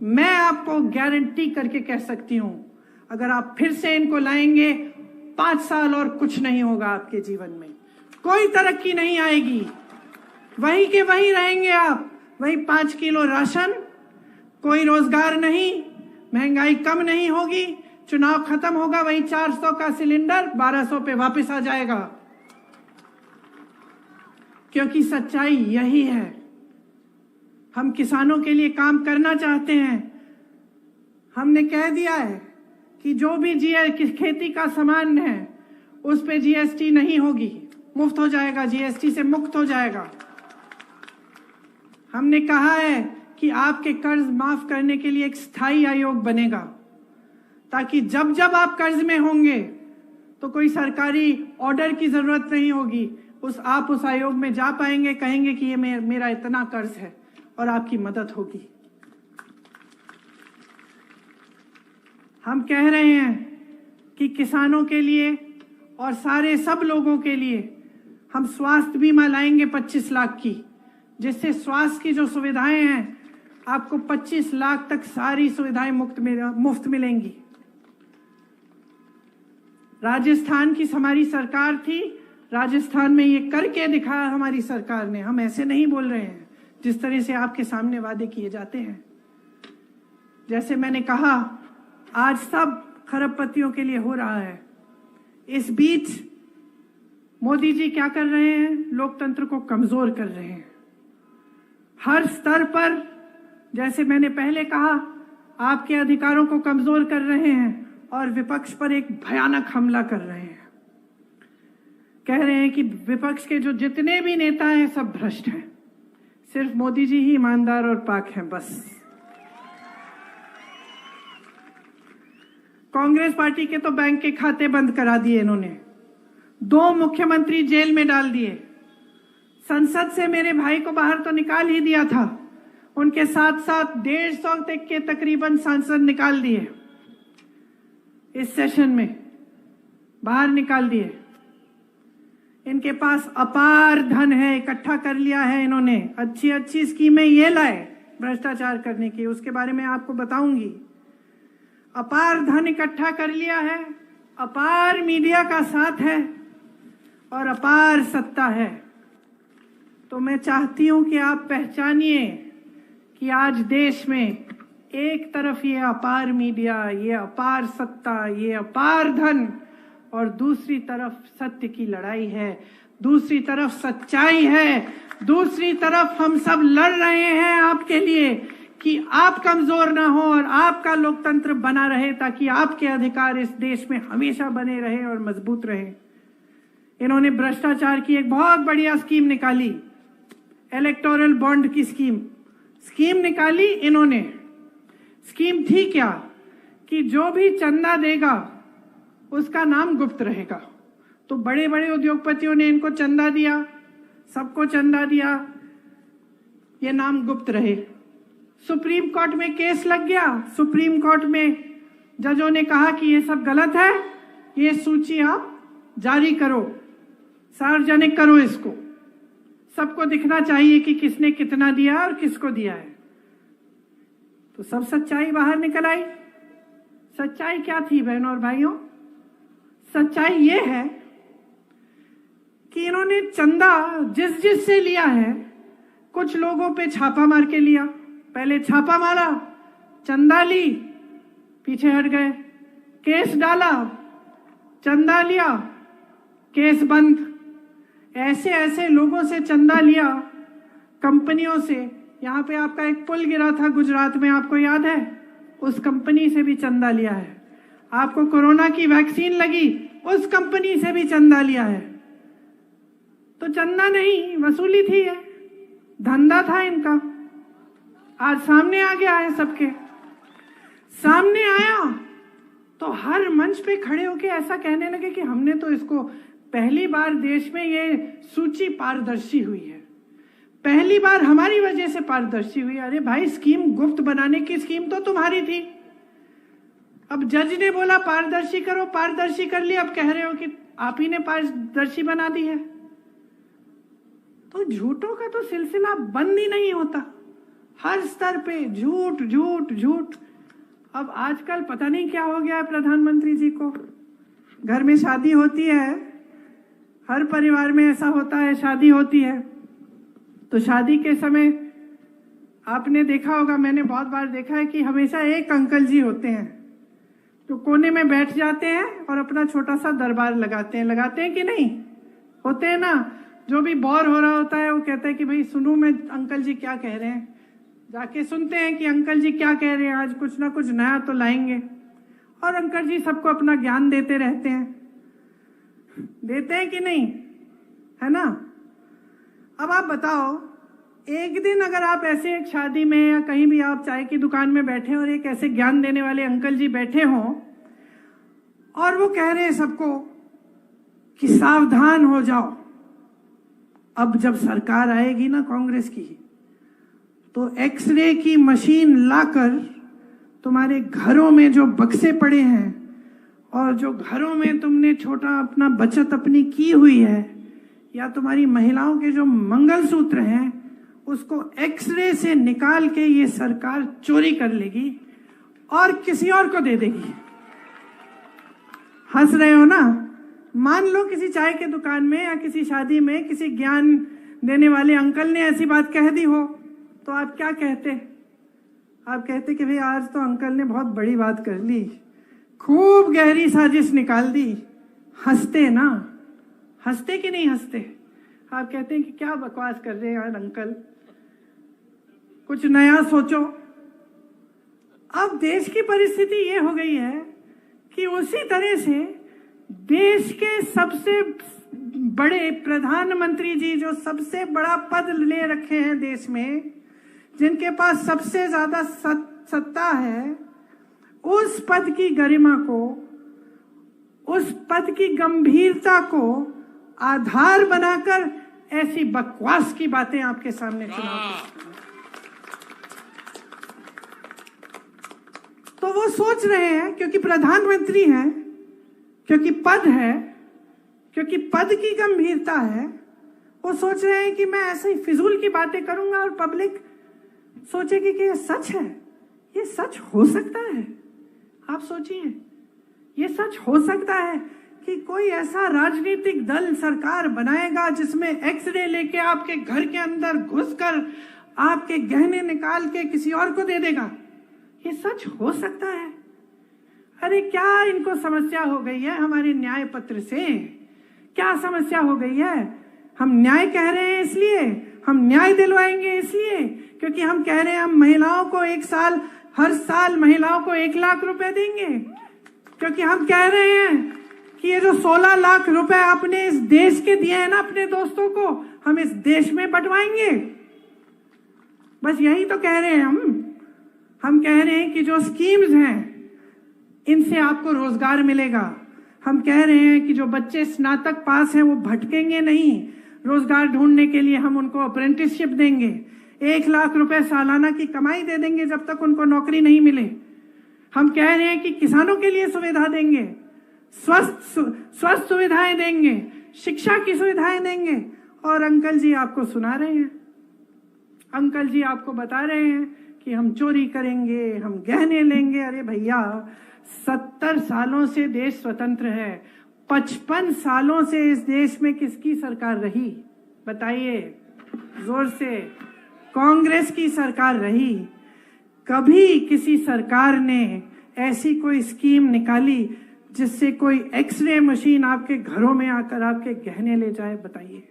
मैं आपको गारंटी करके कह सकती हूं, अगर आप फिर से इनको लाएंगे, 5 साल और कुछ नहीं होगा आपके जीवन में, कोई तरक्की नहीं आएगी, वही के वही रहेंगे आप। वही 5 किलो राशन, कोई रोजगार नहीं, महंगाई कम नहीं होगी, चुनाव खत्म होगा, वही 400 का सिलेंडर 1200 पे वापस आ जाएगा। क्योंकि सच्चाई यही है। हम किसानों के लिए काम करना चाहते हैं। हमने कह दिया है कि जो भी खेती का सामान है उस पे जीएसटी नहीं होगी, मुफ्त हो जाएगा, जीएसटी से मुक्त हो जाएगा। हमने कहा है कि आपके कर्ज माफ करने के लिए एक स्थायी आयोग बनेगा, ताकि जब जब आप कर्ज में होंगे तो कोई सरकारी ऑर्डर की जरूरत नहीं होगी, आप उस आयोग में जा पाएंगे, कहेंगे कि ये मेरा इतना कर्ज है, और आपकी मदद होगी। हम कह रहे हैं कि किसानों के लिए और सब लोगों के लिए हम स्वास्थ्य बीमा लाएंगे 25 लाख की, जिससे स्वास्थ्य की जो सुविधाएं हैं आपको 25 लाख तक सारी सुविधाएं मुफ्त मिलेंगी। राजस्थान की हमारी सरकार थी, राजस्थान में ये करके दिखाया हमारी सरकार ने। हम ऐसे नहीं बोल रहे हैं जिस तरह से आपके सामने वादे किए जाते हैं। जैसे मैंने कहा, आज सब खरबपतियों के लिए हो रहा है। इस बीच मोदी जी क्या कर रहे हैं? लोकतंत्र को कमजोर कर रहे हैं। हर स्तर पर, जैसे मैंने पहले कहा, आपके अधिकारों को कमजोर कर रहे हैं और विपक्ष पर एक भयानक हमला कर रहे हैं। कह रहे हैं कि विपक्ष के जो जितने भी नेता हैं सब भ्रष्ट हैं, सिर्फ मोदी जी ही ईमानदार और पाक हैं। बस कांग्रेस पार्टी के तो बैंक के खाते बंद करा दिए इन्होंने, 2 मुख्यमंत्री जेल में डाल दिए, संसद से मेरे भाई को बाहर तो निकाल ही दिया था, उनके साथ साथ 150 तक के तकरीबन सांसद निकाल दिए, इस सेशन में बाहर निकाल दिए। इनके पास अपार धन है, इकट्ठा कर लिया है इन्होंने, अच्छी अच्छी स्कीमें ये लाए भ्रष्टाचार करने की, उसके बारे में आपको बताऊंगी। अपार धन इकट्ठा कर लिया है, अपार मीडिया का साथ है और अपार सत्ता है। तो मैं चाहती हूं कि आप पहचानिए कि आज देश में एक तरफ ये अपार मीडिया, ये अपार सत्ता, ये अपार धन, और दूसरी तरफ सत्य की लड़ाई है, दूसरी तरफ सच्चाई है, दूसरी तरफ हम सब लड़ रहे हैं आपके लिए कि आप कमजोर ना हो और आपका लोकतंत्र बना रहे, ताकि आपके अधिकार इस देश में हमेशा बने रहे और मजबूत रहे। इन्होंने भ्रष्टाचार की एक बहुत बढ़िया स्कीम निकाली, इलेक्टोरल बॉन्ड की स्कीम निकाली इन्होंने। स्कीम थी क्या कि जो भी चंदा देगा उसका नाम गुप्त रहेगा। तो बड़े बड़े उद्योगपतियों ने इनको चंदा दिया, सबको चंदा दिया, ये नाम गुप्त रहे। सुप्रीम कोर्ट में केस लग गया, सुप्रीम कोर्ट में जजों ने कहा कि ये सब गलत है, ये सूची आप जारी करो, सार्वजनिक करो, इसको सबको दिखना चाहिए कि किसने कितना दिया और किसको दिया है। तो सब सच्चाई बाहर निकल आई। सच्चाई क्या थी बहनों और भाइयों? सच्चाई ये है कि इन्होंने चंदा जिस से लिया है, कुछ लोगों पे छापा मार के लिया। पहले छापा मारा, चंदा ली, पीछे हट गए, केस डाला, चंदा लिया, केस बंद। ऐसे ऐसे लोगों से चंदा लिया, कंपनियों से। यहाँ पे आपका एक पुल गिरा था गुजरात में, आपको याद है? उस कंपनी से भी चंदा लिया है। आपको कोरोना की वैक्सीन लगी, उस कंपनी से भी चंदा लिया है। तो चंदा नहीं, वसूली थी, है धंधा था इनका। आज सामने आ गया है, सबके सामने आया तो हर मंच पे खड़े होके ऐसा कहने लगे कि हमने तो इसको पहली बार देश में ये सूची पारदर्शी हुई है, पहली बार हमारी वजह से पारदर्शी हुई। अरे भाई, स्कीम गुप्त बनाने की स्कीम तो तुम्हारी थी। अब जज ने बोला पारदर्शी करो, पारदर्शी कर लिया, अब कह रहे हो कि आप ही ने पारदर्शी बना दी है। तो झूठों का तो सिलसिला बंद ही नहीं होता, हर स्तर पे झूठ झूठ झूठ। अब आजकल पता नहीं क्या हो गया है प्रधानमंत्री जी को। घर में शादी होती है, हर परिवार में ऐसा होता है, शादी होती है तो शादी के समय आपने देखा होगा, मैंने बहुत बार देखा है कि हमेशा एक अंकल जी होते हैं जो कोने में बैठ जाते हैं और अपना छोटा सा दरबार लगाते हैं कि नहीं? होते हैं ना। जो भी बोर हो रहा होता है वो कहता है कि भाई सुनूं मैं अंकल जी क्या कह रहे हैं। जाके सुनते हैं कि अंकल जी क्या कह रहे हैं, आज कुछ ना कुछ नया तो लाएंगे। और अंकल जी सबको अपना ज्ञान देते रहते हैं, देते हैं कि नहीं, है ना? अब आप बताओ, एक दिन अगर आप ऐसे एक शादी में या कहीं भी आप चाय की दुकान में बैठे और एक ऐसे ज्ञान देने वाले अंकल जी बैठे हों और वो कह रहे हैं सबको कि सावधान हो जाओ, अब जब सरकार आएगी ना कांग्रेस की, तो एक्सरे की मशीन लाकर तुम्हारे घरों में जो बक्से पड़े हैं और जो घरों में तुमने छोटा अपना बचत अपनी की हुई है, या तुम्हारी महिलाओं के जो मंगलसूत्र हैं, उसको एक्सरे से निकाल के ये सरकार चोरी कर लेगी और किसी और को दे देगी। हंस रहे हो ना? मान लो किसी चाय के दुकान में या किसी शादी में किसी ज्ञान देने वाले अंकल ने ऐसी बात कह दी हो, तो आप क्या कहते? आप कहते कि भाई आज तो अंकल ने बहुत बड़ी बात कर ली, खूब गहरी साजिश निकाल दी। हंसते ना? हंसते कि नहीं हंसते? आप कहते हैं कि क्या बकवास कर रहे हैं यार अंकल, कुछ नया सोचो। अब देश की परिस्थिति ये हो गई है कि उसी तरह से देश के सबसे बड़े प्रधानमंत्री जी, जो सबसे बड़ा पद ले रखे हैं देश में, जिनके पास सबसे ज्यादा सत्ता है, उस पद की गरिमा को, उस पद की गंभीरता को आधार बनाकर ऐसी बकवास की बातें आपके सामने चुनाव। तो वो सोच रहे हैं क्योंकि प्रधानमंत्री हैं, क्योंकि पद है, क्योंकि पद की गंभीरता है, वो सोच रहे हैं कि मैं ऐसे ही फिजूल की बातें करूंगा और पब्लिक सोचेगी कि ये सच है। ये सच हो सकता है? आप सोचिए, ये सच हो सकता है कि कोई ऐसा राजनीतिक दल सरकार बनाएगा जिसमें एक्सरे लेके आपके घर के अंदर घुसकर आपके गहने निकाल के किसी और को दे देगा? ये सच हो सकता है? अरे क्या इनको समस्या हो गई है हमारे न्याय पत्र से? क्या समस्या हो गई है? हम न्याय कह रहे हैं इसलिए, हम न्याय दिलवाएंगे इसलिए क्योंकि हम कह रहे हैं हम महिलाओं को हर साल महिलाओं को 1 लाख रुपए देंगे, क्योंकि हम कह रहे हैं कि ये जो 16 लाख रुपए आपने इस देश के दिए हैं ना अपने दोस्तों को, हम इस देश में बंटवाएंगे। बस यही तो कह रहे हैं हम कह रहे हैं कि जो स्कीम्स हैं इनसे आपको रोजगार मिलेगा। हम कह रहे हैं कि जो बच्चे स्नातक पास हैं वो भटकेंगे नहीं, रोजगार ढूंढने के लिए हम उनको अप्रेंटिसशिप देंगे, 1 लाख रुपए सालाना की कमाई दे देंगे जब तक उनको नौकरी नहीं मिले। हम कह रहे हैं कि किसानों के लिए सुविधा देंगे, स्वस्थ सुविधाएं देंगे, शिक्षा की सुविधाएं देंगे। और अंकल जी आपको सुना रहे हैं, अंकल जी आपको बता रहे हैं कि हम चोरी करेंगे, हम गहने लेंगे। अरे भैया 70 सालों से देश स्वतंत्र है, 55 सालों से इस देश में किसकी सरकार रही बताइए जोर से? कांग्रेस की सरकार रही। कभी किसी सरकार ने ऐसी कोई स्कीम निकाली जिससे कोई एक्सरे मशीन आपके घरों में आकर आपके गहने ले जाए बताइए?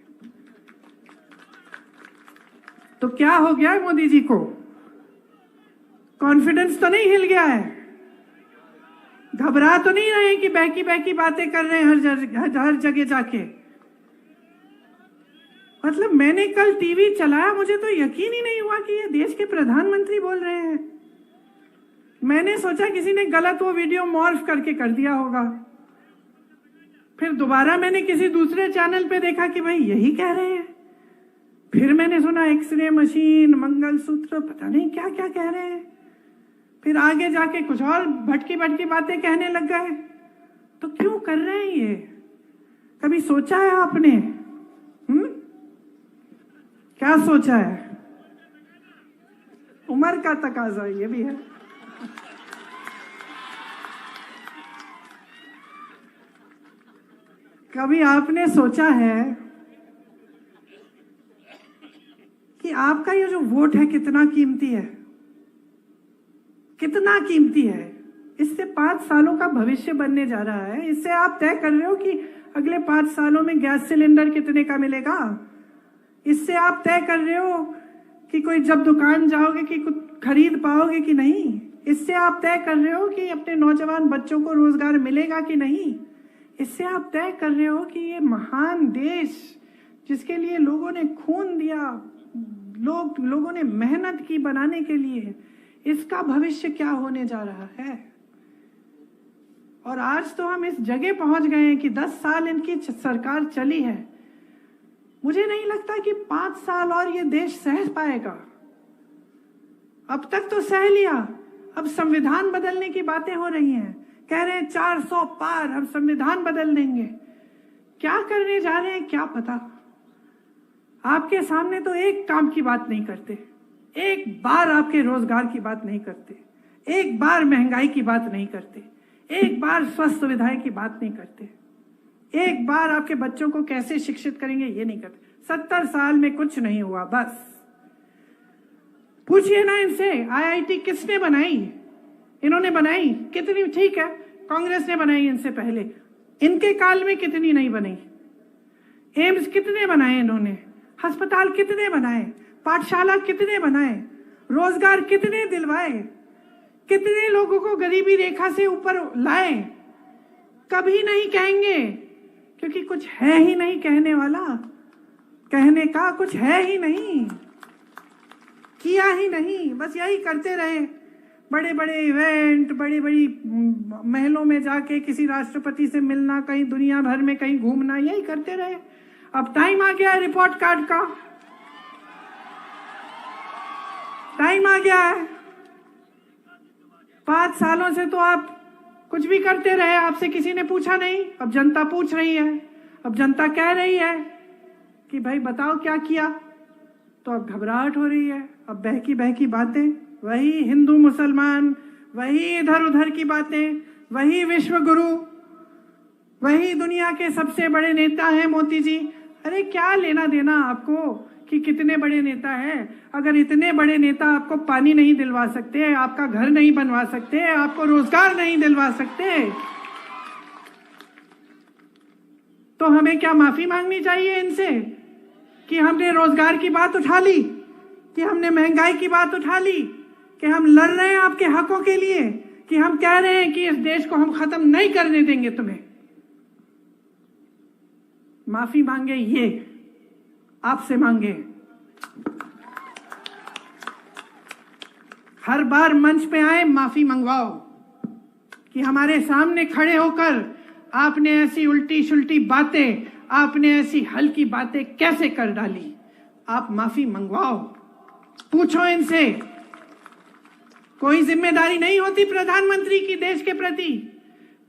तो क्या हो गया है मोदी जी को? कॉन्फिडेंस तो नहीं हिल गया है? घबरा तो नहीं रहे कि बहकी बहकी बातें कर रहे हैं हर जगह जाके? मतलब मैंने कल टीवी चलाया, मुझे तो यकीन ही नहीं हुआ कि ये देश के प्रधानमंत्री बोल रहे हैं। मैंने सोचा किसी ने गलत वो वीडियो मॉर्फ करके कर दिया होगा। फिर दोबारा मैंने किसी दूसरे चैनल पे देखा कि भाई यही कह रहे हैं। फिर मैंने सुना एक्सरे मशीन, मंगलसूत्र, पता नहीं क्या क्या कह रहे हैं। फिर आगे जाके कुछ और भटकी भटकी बातें कहने लग गए। तो क्यों कर रहे हैं ये? कभी सोचा है आपने? क्या सोचा है? उम्र का तकाजा ये भी है। कभी आपने सोचा है कि आपका ये जो वोट है कितना कीमती है? कितना कीमती है? इससे 5 सालों का भविष्य बनने जा रहा है। इससे आप तय कर रहे हो कि अगले 5 सालों में गैस सिलेंडर कितने का मिलेगा। इससे आप तय कर रहे हो कि कोई जब दुकान जाओगे कि कुछ खरीद पाओगे कि नहीं। इससे आप तय कर रहे हो कि अपने नौजवान बच्चों को रोजगार मिलेगा कि नहीं। इससे आप तय कर रहे हो कि ये महान देश जिसके लिए लोगों ने खून दिया, लोगों ने मेहनत की बनाने के लिए, इसका भविष्य क्या होने जा रहा है। और आज तो हम इस जगह पहुंच गए हैं कि 10 साल इनकी सरकार चली है। मुझे नहीं लगता कि 5 साल और ये देश सह पाएगा। अब तक तो सह लिया, अब संविधान बदलने की बातें हो रही हैं। कह रहे हैं 400 पार, हम संविधान बदल देंगे। क्या करने जा रहे हैं क्या पता। आपके सामने तो एक काम की बात नहीं करते, एक बार आपके रोजगार की बात नहीं करते, एक बार महंगाई की बात नहीं करते, एक बार स्वस्थ सुविधाएं की बात नहीं करते, एक बार आपके बच्चों को कैसे शिक्षित करेंगे ये नहीं करते। 70 साल में कुछ नहीं हुआ। बस पूछिए ना इनसे, आईआईटी किसने बनाई? इन्होंने बनाई कितनी? ठीक है, कांग्रेस ने बनाई इनसे पहले, इनके काल में कितनी नहीं बनी? एम्स कितने बनाए इन्होंने? अस्पताल कितने बनाए? पाठशाला कितने बनाए? रोजगार कितने दिलवाए? कितने लोगों को गरीबी रेखा से ऊपर लाए? कभी नहीं कहेंगे क्योंकि कुछ है ही नहीं कहने वाला। कहने का कुछ है ही नहीं, किया ही नहीं, बस यही करते रहे। बड़े बड़े इवेंट, बड़ी बड़ी महलों में जाके किसी राष्ट्रपति से मिलना, कहीं दुनिया भर में कहीं घूमना, यही करते रहे। अब टाइम आ गया है रिपोर्ट कार्ड का, टाइम आ गया है। 5 सालों से तो आप कुछ भी करते रहे, आपसे किसी ने पूछा नहीं। अब जनता पूछ रही है, अब जनता कह रही है कि भाई बताओ क्या किया। तो अब घबराहट हो रही है। अब बहकी बहकी बातें, वही हिंदू मुसलमान, वही इधर उधर की बातें, वही विश्व गुरु, वही दुनिया के सबसे बड़े नेता हैं मोदी जी। अरे क्या लेना देना आपको कि कितने बड़े नेता हैं? अगर इतने बड़े नेता आपको पानी नहीं दिलवा सकते, आपका घर नहीं बनवा सकते, आपको रोजगार नहीं दिलवा सकते, तो हमें क्या माफी मांगनी चाहिए इनसे? कि हमने रोजगार की बात उठा ली, कि हमने महंगाई की बात उठा ली, कि हम लड़ रहे हैं आपके हकों के लिए, कि हम कह रहे हैं कि इस देश को हम खत्म नहीं करने देंगे तुम्हें। माफी मांगे, ये आपसे मांगे। हर बार मंच पे आए माफी मंगवाओ कि हमारे सामने खड़े होकर आपने ऐसी उल्टी शुल्टी बातें, आपने ऐसी हल्की बातें कैसे कर डाली। आप माफी मंगवाओ, पूछो इनसे। कोई जिम्मेदारी नहीं होती प्रधानमंत्री की देश के प्रति,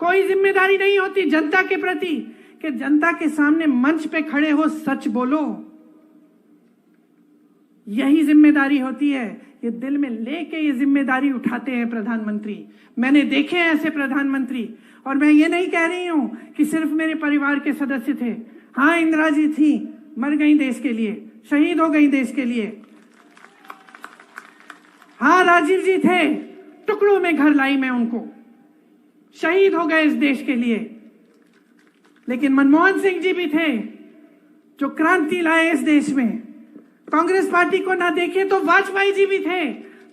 कोई जिम्मेदारी नहीं होती जनता के प्रति कि जनता के सामने मंच पे खड़े हो सच बोलो। यही जिम्मेदारी होती है। ये दिल में लेके ये जिम्मेदारी उठाते हैं प्रधानमंत्री। मैंने देखे हैं ऐसे प्रधानमंत्री, और मैं ये नहीं कह रही हूं कि सिर्फ मेरे परिवार के सदस्य थे। हाँ, इंदिरा जी थी, मर गई देश के लिए, शहीद हो गई देश के लिए। हाँ, राजीव जी थे, टुकड़ों में घर लाई मैं उनको, शहीद हो गए इस देश के लिए। लेकिन मनमोहन सिंह जी भी थे जो क्रांति लाए इस देश में। कांग्रेस पार्टी को ना देखे तो वाजपेयी जी भी थे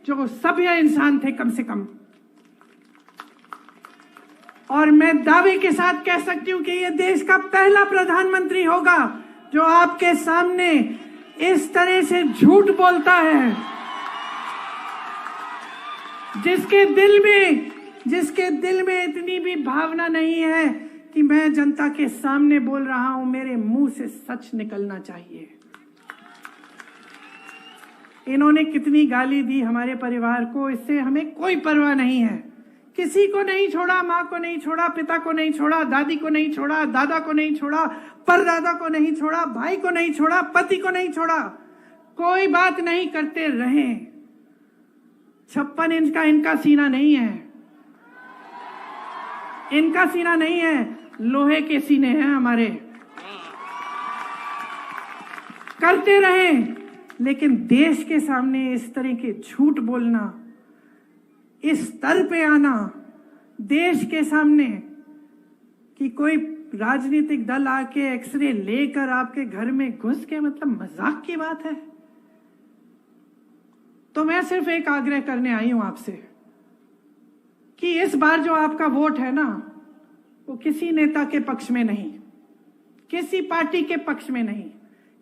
जो सभ्य इंसान थे कम से कम। और मैं दावे के साथ कह सकती हूं कि यह देश का पहला प्रधानमंत्री होगा जो आपके सामने इस तरह से झूठ बोलता है, जिसके दिल में इतनी भी भावना नहीं है कि मैं जनता के सामने बोल रहा हूं, मेरे मुंह से सच निकलना चाहिए। इन्होंने कितनी गाली दी हमारे परिवार को, इससे हमें कोई परवाह नहीं है। किसी को नहीं छोड़ा, माँ को नहीं छोड़ा, पिता को नहीं छोड़ा, दादी को नहीं छोड़ा, दादा को नहीं छोड़ा, परदादा को नहीं छोड़ा, भाई को नहीं छोड़ा, पति को नहीं छोड़ा, कोई बात नहीं करते रहे। 56 इंच का इनका सीना नहीं है, इनका सीना नहीं है, लोहे के सीने हैं हमारे। करते रहे, लेकिन देश के सामने इस तरह के झूठ बोलना, इस स्तर पे आना देश के सामने कि कोई राजनीतिक दल आके एक्सरे लेकर आपके घर में घुस के, मतलब मजाक की बात है। तो मैं सिर्फ एक आग्रह करने आई हूं आपसे कि इस बार जो आपका वोट है ना, वो किसी नेता के पक्ष में नहीं, किसी पार्टी के पक्ष में नहीं,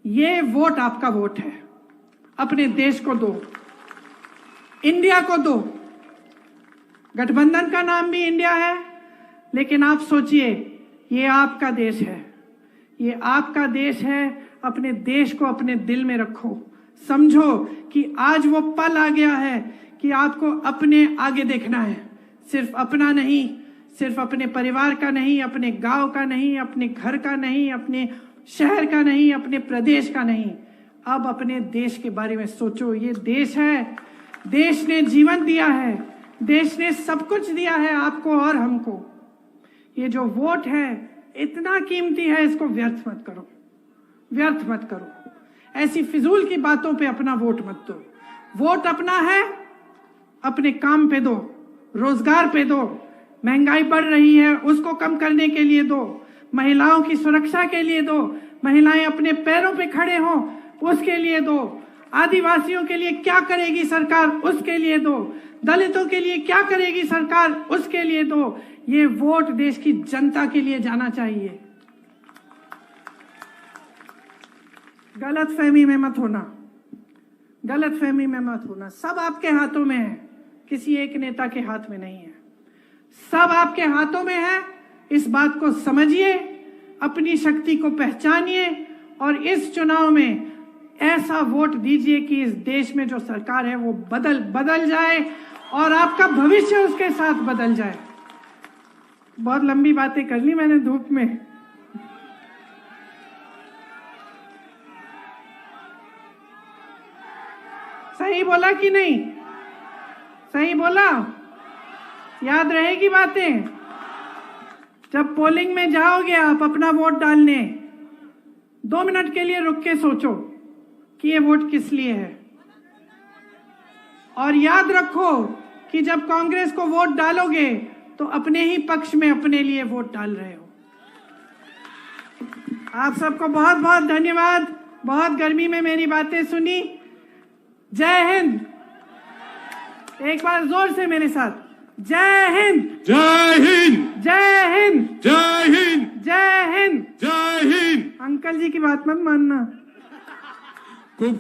ये वोट आपका वोट है। अपने देश को दो, इंडिया को दो। गठबंधन का नाम भी इंडिया है, लेकिन आप सोचिए, ये आपका देश है, ये आपका देश है। अपने देश को अपने दिल में रखो, समझो कि आज वो पल आ गया है कि आपको अपने आगे देखना है। सिर्फ अपना नहीं, सिर्फ अपने परिवार का नहीं, अपने गांव का नहीं, अपने घर का नहीं, अपने शहर का नहीं, अपने प्रदेश का नहीं, अब अपने देश के बारे में सोचो। ये देश है, देश ने जीवन दिया है, देश ने सब कुछ दिया है आपको और हमको। ये जो वोट है इतना कीमती है, इसको व्यर्थ मत करो, व्यर्थ मत करो। ऐसी फिजूल की बातों पे अपना वोट मत दो। वोट अपना है, अपने काम पे दो, रोजगार पे दो। महंगाई बढ़ रही है, उसको कम करने के लिए दो। महिलाओं की सुरक्षा के लिए दो, महिलाएं अपने पैरों पे खड़े हों उसके लिए दो। आदिवासियों के लिए क्या करेगी सरकार, उसके लिए दो। दलितों के लिए क्या करेगी सरकार, उसके लिए दो। ये वोट देश की जनता के लिए जाना चाहिए। गलतफहमी में मत होना, गलतफहमी में मत होना। सब आपके हाथों में है, किसी एक नेता के हाथ में नहीं है, सब आपके हाथों में है। इस बात को समझिए, अपनी शक्ति को पहचानिए और इस चुनाव में ऐसा वोट दीजिए कि इस देश में जो सरकार है वो बदल जाए और आपका भविष्य उसके साथ बदल जाए। बहुत लंबी बातें कर ली मैंने धूप में। सही बोला कि नहीं? सही बोला? याद रहेगी बातें? जब पोलिंग में जाओगे आप अपना वोट डालने, 2 मिनट के लिए रुक के सोचो कि ये वोट किस लिए है। और याद रखो कि जब कांग्रेस को वोट डालोगे तो अपने ही पक्ष में अपने लिए वोट डाल रहे हो। आप सबको बहुत बहुत धन्यवाद। बहुत गर्मी में मेरी बातें सुनी। जय हिंद। एक बार जोर से मेरे साथ, जय हिंद। जय हिंद। जय हिंद। जय हिंद। जय हिंद। जय हिंद। अंकल जी की बात मत मानना। खूब